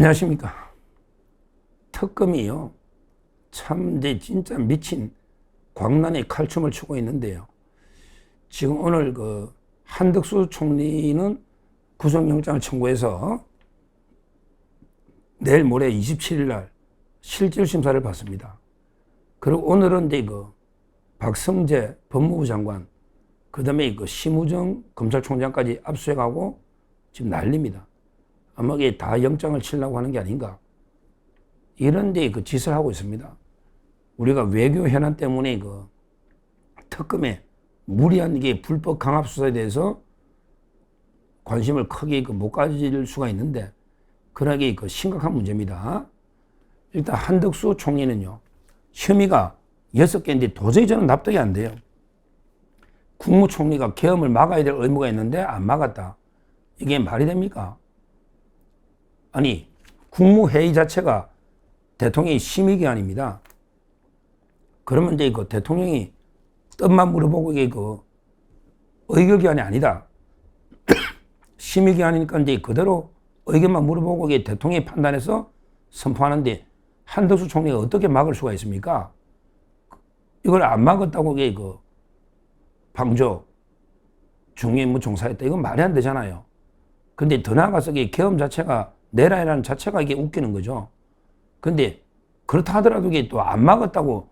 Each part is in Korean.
안녕하십니까. 특검이요. 참, 이제 진짜 미친 광란의 칼춤을 추고 있는데요. 지금 오늘 한덕수 총리는 구속영장을 청구해서 내일 모레 27일 날 실질심사를 받습니다. 그리고 오늘은 이제 박성재 법무부 장관, 그 다음에 심우정 검찰총장까지 압수해가고 지금 난립니다. 아마 이게 다 영장을 치려고 하는 게 아닌가. 이런 데 짓을 하고 있습니다. 우리가 외교 현안 때문에 특검에 무리한 게 불법 강압 수사에 대해서 관심을 크게 못 가질 수가 있는데, 그러게 심각한 문제입니다. 일단 한덕수 총리는요, 혐의가 6개인데 도저히 저는 납득이 안 돼요. 국무총리가 계엄을 막아야 될 의무가 있는데 안 막았다. 이게 말이 됩니까? 아니, 국무회의 자체가 대통령의 심의기관입니다. 그러면 이제 대통령이 뜻만 물어보고 이게 의결기관이 아니다. 심의기관이니까 이제 그대로 의견만 물어보고 이게 대통령이 판단해서 선포하는데 한덕수 총리가 어떻게 막을 수가 있습니까? 이걸 안 막았다고 이게 방조, 중요임무 종사했다. 이건 말이 안 되잖아요. 근데 더 나아가서 이게 계엄 자체가 내란이라는 자체가 이게 웃기는 거죠. 근데 그렇다 하더라도 이게 또 안 막았다고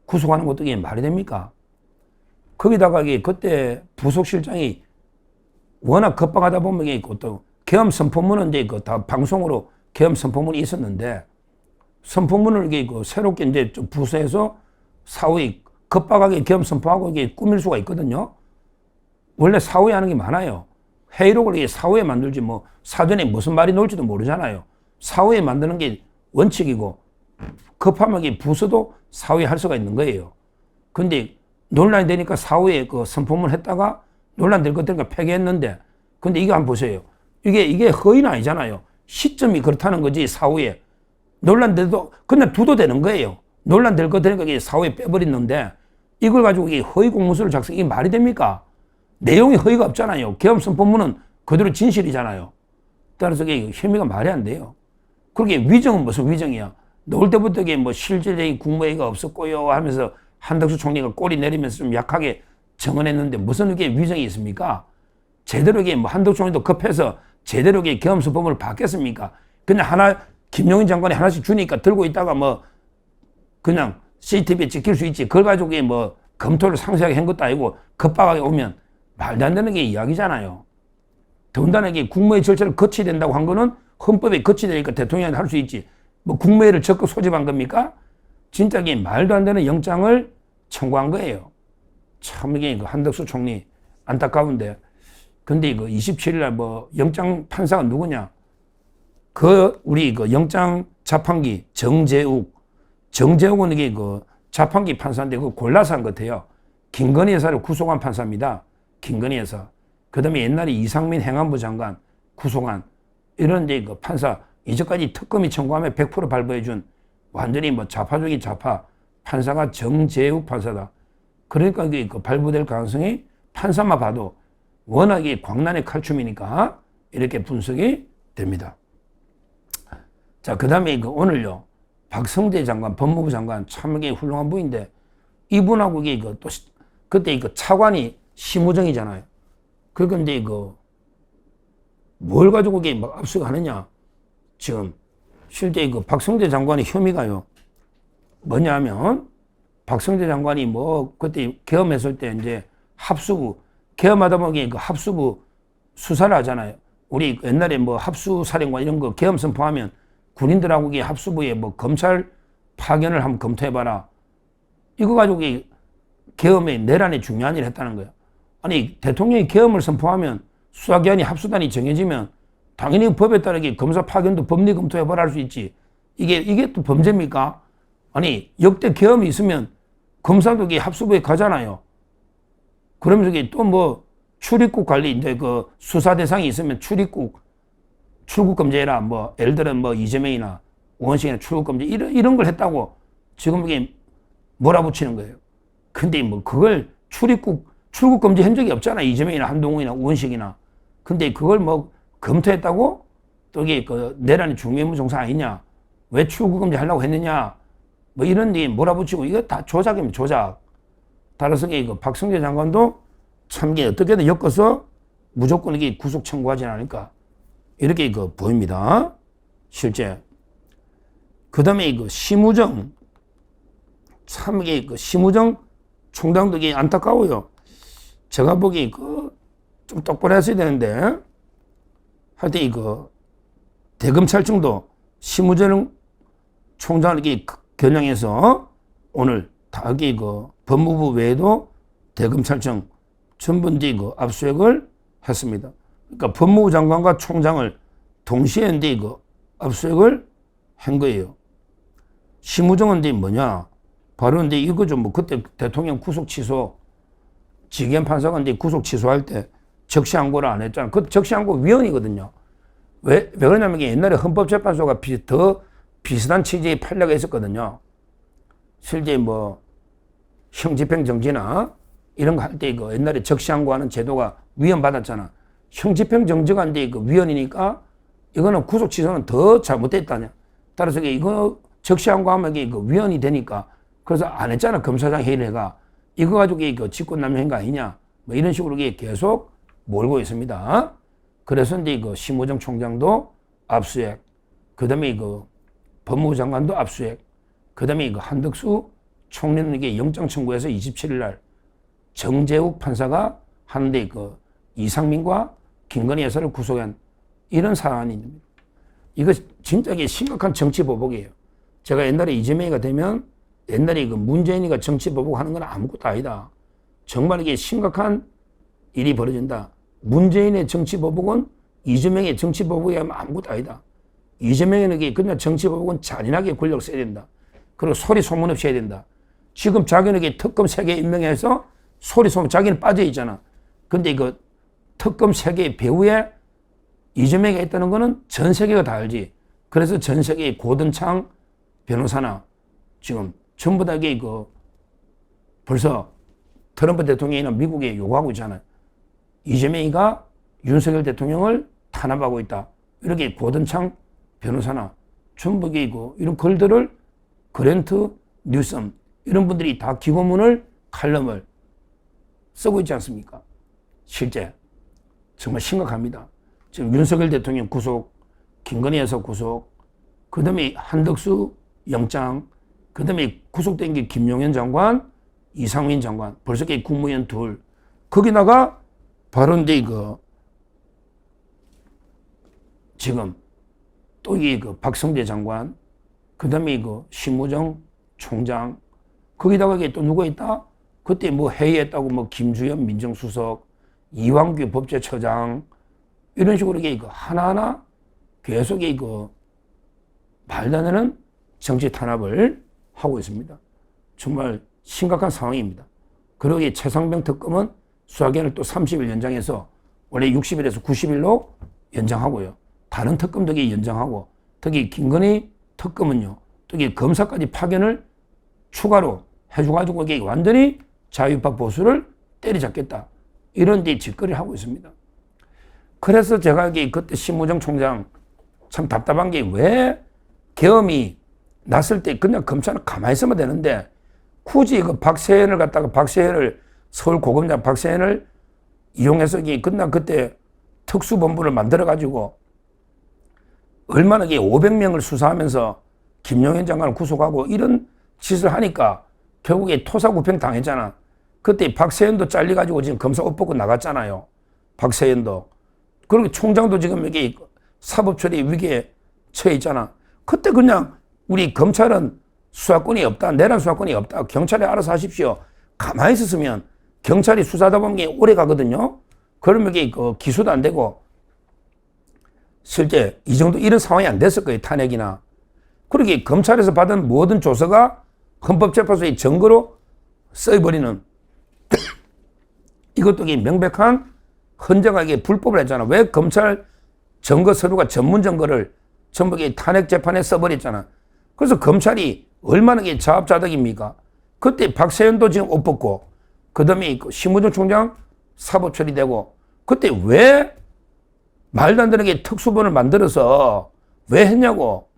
구속하는 것도 이게 말이 됩니까? 거기다가 이게 그때 부속실장이 워낙 급박하다 보면 이게 또 계엄 선포문은 이제 다 방송으로 계엄 선포문이 있었는데, 선포문을 이게 새롭게 이제 좀 부서에서 사후에 급박하게 계엄 선포하고 이게 꾸밀 수가 있거든요. 원래 사후에 하는 게 많아요. 회의록을 이게 사후에 만들지 사전에 무슨 말이 나올지도 모르잖아요. 사후에 만드는 게 원칙이고, 급하면 이게 부서도 사후에 할 수가 있는 거예요. 근데 논란이 되니까 사후에 선포문 했다가 논란될 것 같으니까 폐기했는데, 근데 이거 한번 보세요. 이게 허위는 아니잖아요. 시점이 그렇다는 거지. 사후에 논란돼도 그냥 두도 되는 거예요. 논란될 것 같으니까 이게 사후에 빼버렸는데, 이걸 가지고 이게 허위 공문서를 작성, 이게 말이 됩니까? 내용이 허위가 없잖아요. 계엄 선포문은 그대로 진실이잖아요. 따라서 이게 혐의가 말이 안 돼요. 그렇게 위정은 무슨 위정이야? 나올 때부터 이게 실질적인 국무회의가 없었고요 하면서 한덕수 총리가 꼬리 내리면서 좀 약하게 정언했는데 무슨 이게 위정이 있습니까? 제대로 이게 한덕수 총리도 급해서 제대로 이게 계엄 선포문을 받겠습니까? 그냥 김용인 장관이 하나씩 주니까 들고 있다가 그냥 CCTV에 찍힐 수 있지. 그걸 가지고 이게 검토를 상세하게 한 것도 아니고 급박하게 오면 말도 안 되는 게 이야기잖아요. 더군다나 이게 국무회의 절차를 거쳐야 된다고 한 거는 헌법에 거쳐야 되니까 대통령이 할 수 있지. 국무회의를 적극 소집한 겁니까? 진짜 이게 말도 안 되는 영장을 청구한 거예요. 참 이게 한덕수 총리 안타까운데. 근데 27일 날 영장 판사가 누구냐? 우리 영장 자판기 정재욱은 이게 자판기 판사인데 골라서 한 것 같아요. 김건희 여사를 구속한 판사입니다. 김건희 여사. 그 다음에 옛날에 이상민 행안부 장관 구속한 이런 이제 판사, 이제까지 특검이 청구하면 100% 발부해준 완전히 좌파적인 좌파 판사가 정재욱 판사다. 그러니까 이게 발부될 가능성이 판사만 봐도 워낙에 광란의 칼춤이니까 이렇게 분석이 됩니다. 자, 그 다음에 오늘요. 박성재 장관, 법무부 장관 참 이게 훌륭한 분인데, 이분하고 이게 또 그때 차관이 심우정이잖아요. 그런데 뭘 가지고 이게 압수하느냐? 지금 실제 박성재 장관의 혐의가요. 뭐냐면 박성재 장관이 그때 계엄했을 때 이제 합수부 계엄하다 보면 합수부 수사를 하잖아요. 우리 옛날에 합수사령관 이런 거 계엄 선포하면 군인들하고 이게 합수부에 검찰 파견을 한번 검토해봐라. 이거 가지고 계엄의 내란에 중요한 일을 했다는 거예요. 아니, 대통령이 계엄을 선포하면 수사기관이 합수단이 정해지면 당연히 법에 따르게 검사 파견도 법리 검토해봐라 할 수 있지. 이게 또 범죄입니까? 아니, 역대 계엄이 있으면 검사도 합수부에 가잖아요. 그러면서 이게 또 출입국 관리, 이제 수사 대상이 있으면 출입국 검제해라. 예를 들어 이재명이나 우원식이나 출국 검제 이런 걸 했다고 지금 이게 몰아붙이는 거예요. 근데 그걸 출국 검제 한 적이 없잖아. 이재명이나 한동훈이나 우원식이나. 근데 그걸 검토했다고? 또 이게 그 내란이 중매무 종사 아니냐, 왜 출구금지 하려고 했느냐, 뭐 이런 데 몰아붙이고 이거 다 조작입니다. 조작. 따라서 그 박성재 장관도 참 이게 어떻게든 엮어서 무조건 이게 구속 청구하지 않을까 이렇게 그 보입니다. 실제. 그 다음에 그 심우정, 참 이게 그 심우정 총장도 이게 안타까워요. 제가 보기 좀 똑바로 했어야 되는데, 하여튼 이거 대검찰청도 심우정 총장을 이렇게 겨냥해서 오늘 다 이게 그 법무부 외에도 대검찰청 전부 이제 그 압수수색을 했습니다. 그러니까 법무부 장관과 총장을 동시에 이제 그 압수수색을 한 거예요. 심우정은 이제 뭐냐? 바로 이제 이거죠. 뭐 그때 대통령 구속 취소, 지기현 판사가 이제 구속 취소할 때 적시항고를 안 했잖아. 그 적시항고 위헌이거든요. 왜 그러냐면 이게 옛날에 헌법재판소가 더 비슷한 취지의 판례가 있었거든요. 실제 뭐 형집행정지나 이런 거 할 때 이거 옛날에 적시항고하는 제도가 위헌받았잖아. 형집행정지가 이제 그 위헌이니까 이거는 구속 취소는 더 잘못됐다냐. 따라서 이거 적시항고하면 이게 그 위헌이 되니까 그래서 안 했잖아. 검사장 회의를 해가. 이거 가지고 이거 직권남용한 거 아니냐. 뭐 이런 식으로 이게 계속 몰고 있습니다. 그래서 이제 이거 심우정 총장도 압수수색, 그 다음에 이거 법무부 장관도 압수수색, 그 다음에 이거 한덕수 총리는 이게 영장 청구해서 27일 날 정재욱 판사가 하는데 그 이상민과 김건희 여사를 구속한 이런 사안입니다. 이거 진짜 이게 심각한 정치 보복이에요. 제가 옛날에 이재명이가 되면 옛날에 그 문재인이가 정치 보복하는 건 아무것도 아니다. 정말 이게 심각한 일이 벌어진다. 문재인의 정치 보복은 이재명의 정치 보복이 하면 아무것도 아니다. 이재명에게 그냥 정치 보복은 잔인하게 권력을 써야 된다. 그리고 소리 소문 없이 해야 된다. 지금 자기에게 특검 3개 임명해서 소리 소문, 자기는 빠져 있잖아. 근데 이거 특검 3개 배후에 이재명이 있다는 거는 전 세계가 다 알지. 그래서 전 세계의 고든창 변호사나 지금 전부 다 이게 벌써 트럼프 대통령이나 미국에 요구하고 있잖아요. 이재명이가 윤석열 대통령을 탄압하고 있다. 이렇게 고든창 변호사나 전부 이런 글들을 그랜트 뉴섬 이런 분들이 다 기고문을 칼럼을 쓰고 있지 않습니까? 실제 정말 심각합니다. 지금 윤석열 대통령 구속, 김건희 여사 구속, 그 다음에 한덕수 영장, 그 다음에 구속된 게 김용현 장관, 이상민 장관, 벌써 국무위원 둘, 거기다가 바로 이제 지금 또 박성재 장관, 그 다음에 심우정 총장, 거기다가 이게 또 누가 있다? 그때 뭐 회의했다고 뭐 김주현 민정수석, 이완규 법제처장, 이런 식으로 이게 하나하나 계속 말도 안 되는 정치 탄압을 하고 있습니다. 정말 심각한 상황입니다. 그리고 이 최상병 특검은 수사기한을 또 30일 연장해서 원래 60일에서 90일로 연장하고요. 다른 특검들이 연장하고 특히 김건희 특검은요. 또 이게 검사까지 파견을 추가로 해줘가지고 이게 완전히 자유입학 보수를 때려잡겠다. 이런 데 짓거리를 하고 있습니다. 그래서 제가 그때 심우정 총장 참 답답한 게 왜 계엄이 났을 때 그냥 검찰은 가만히 있으면 되는데 굳이 박세현을 갖다가 서울고검장 박세현을 이용해서 그냥 그때 특수본부를 만들어가지고 얼마나 500명을 수사하면서 김용현 장관을 구속하고 이런 짓을 하니까 결국에 토사구팽 당했잖아. 그때 박세현도 잘려가지고 지금 검사 옷 벗고 나갔잖아요. 박세현도. 그리고 총장도 지금 여기 사법처리 위기에 처해 있잖아. 그때 그냥 우리 검찰은 수사권이 없다. 내란 수사권이 없다. 경찰이 알아서 하십시오. 가만히 있었으면 경찰이 수사하다 보면 게 오래 가거든요. 그러면 이게 기소도 안 되고 실제 이 정도 이런 상황이 안 됐을 거예요. 탄핵이나. 그러게 검찰에서 받은 모든 조서가 헌법재판소의 증거로 써버리는 이것도 명백한 헌정하게 불법을 했잖아. 왜 검찰 증거 서류가 전문 증거를 전부 탄핵 재판에 써버렸잖아. 그래서 검찰이 얼마나 자업자득입니까? 그때 박세현도 지금 옷 벗고 그 다음에 심우정 총장 사법 처리되고 그때 왜 말도 안 되는 게 특수본을 만들어서 왜 했냐고.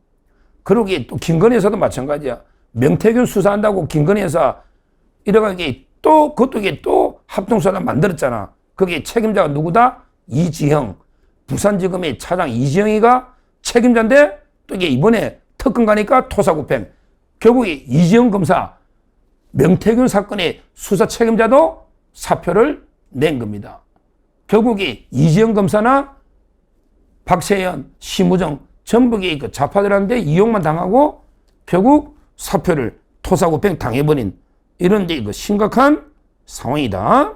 그러기 또 김건희 여사도 마찬가지야. 명태균 수사한다고 김건희 여사 이래가지고 또 그것도 이게 또 합동수사를 만들었잖아. 거기에 책임자가 누구다? 이지영. 부산지검의 차장 이지영이가 책임자인데 또 이게 이번에 특검 가니까 토사구팽. 결국 이지영 검사 명태균 사건의 수사 책임자도 사표를 낸 겁니다. 결국 이지영 검사나 박세현, 심우정 전부 그 좌파들한테 이용만 당하고 결국 사표를 토사구팽 당해버린 이런 이제 심각한 상황이다.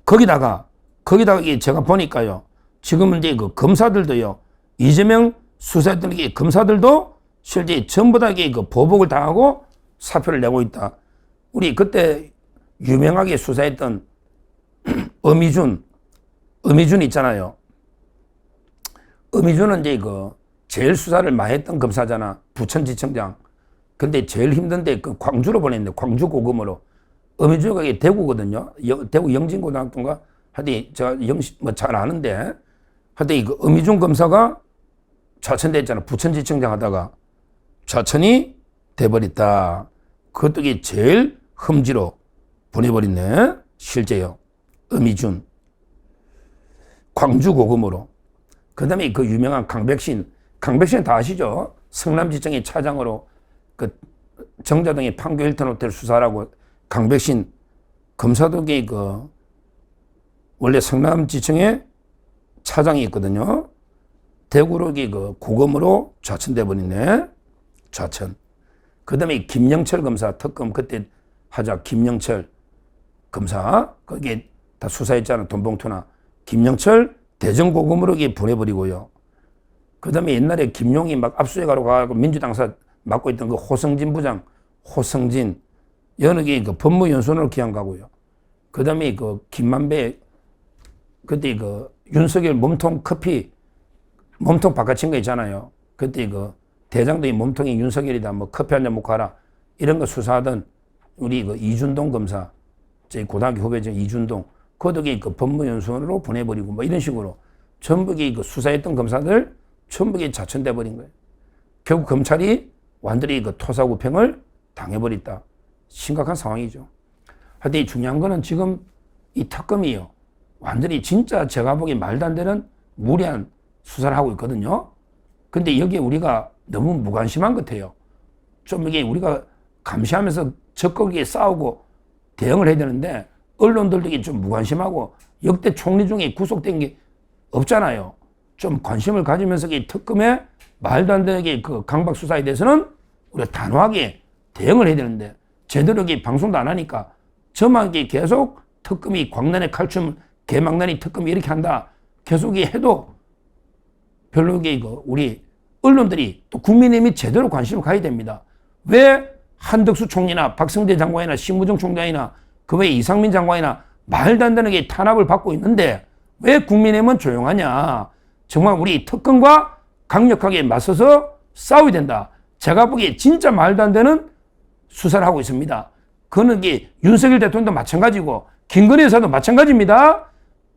거기다가 제가 보니까요. 지금은 이제 그 검사들도요. 이재명 수사했던 게 검사들도 실제 전부 다 그 보복을 당하고 사표를 내고 있다. 우리 그때 유명하게 수사했던 엄희준 있잖아요. 엄희준은 이제 그 제일 수사를 많이 했던 검사잖아. 부천지청장. 근데 제일 힘든데 그 광주로 보냈는데 광주 고검으로. 엄희준가 대구거든요. 대구 영진고등학교인가? 하여튼 제가 잘 아는데 하여튼 그 엄희준 검사가 좌천됐잖아. 부천지청장 하다가 좌천이 돼버렸다. 그것도 이게 제일 험지로 보내버렸네. 실제요. 엄희준. 광주 고검으로. 그 다음에 그 유명한 강백신 다 아시죠? 성남지청의 차장으로 그 정자동의 판교 힐튼 호텔 수사라고 강백신 검사도 그 원래 성남지청에 차장이 있거든요. 대구로 그 고검으로 좌천돼 버리네. 좌천. 그 다음에 김영철 검사 특검 그때 하자. 김영철 검사 거기에 다 수사했잖아. 돈봉투나. 김영철 대전고검으로 보내버리고요. 그 다음에 옛날에 김용이 막 압수해가지고 가고 민주당사 맡고 있던 그 호성진 부장, 호성진, 여기 그 법무연수원으로 기한 가고요. 그 다음에 그 김만배, 그때 그 윤석열 몸통 커피, 몸통 바꿔친 거 있잖아요. 그때 그 대장동이 몸통이 윤석열이다. 뭐 커피 한 잔 먹고 가라. 이런 거 수사하던 우리 그 이준동 검사, 제 고등학교 후배죠. 이준동. 그것도 그 법무연수원으로 보내버리고 뭐 이런 식으로 전부 그 수사했던 검사들 전부 좌천돼 버린 거예요. 결국 검찰이 완전히 그 토사구팽을 당해버렸다. 심각한 상황이죠. 하여튼 중요한 거는 지금 이 특검이요. 완전히 진짜 제가 보기엔 말도 안 되는 무리한 수사를 하고 있거든요. 근데 여기에 우리가 너무 무관심한 것 같아요. 좀 이게 우리가 감시하면서 적극적으로 싸우고 대응을 해야 되는데 언론들도 이게 좀 무관심하고 역대 총리 중에 구속된 게 없잖아요. 좀 관심을 가지면서 이 특검에 말도 안 되는 그 강박 수사에 대해서는 우리가 단호하게 대응을 해야 되는데 제대로 방송도 안 하니까 저만 계속 특검이 광란의 칼춤 개망나니 특검이 이렇게 한다. 계속 해도 별로 우리 언론들이 또 국민의힘이 제대로 관심을 가야 됩니다. 왜 한덕수 총리나 박성재 장관이나 심우정 총장이나 그 외에 이상민 장관이나 말도 안 되는 게 탄압을 받고 있는데 왜 국민의힘은 조용하냐. 정말 우리 특검과 강력하게 맞서서 싸워야 된다. 제가 보기에 진짜 말도 안 되는 수사를 하고 있습니다. 그거는 윤석열 대통령도 마찬가지고 김건희 여사도 마찬가지입니다.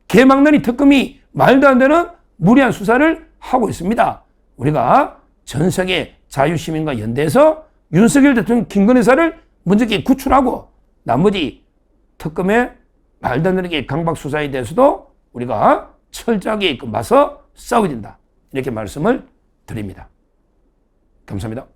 개망나니 특검이 말도 안 되는 무리한 수사를 하고 있습니다. 우리가 전 세계 자유시민과 연대해서 윤석열 대통령 김건희 여사를 먼저 구출하고 나머지 특검의 말도 안 되는 강박 수사에 대해서도 우리가 철저하게 맞서 싸워야 된다. 이렇게 말씀을 드립니다. 감사합니다.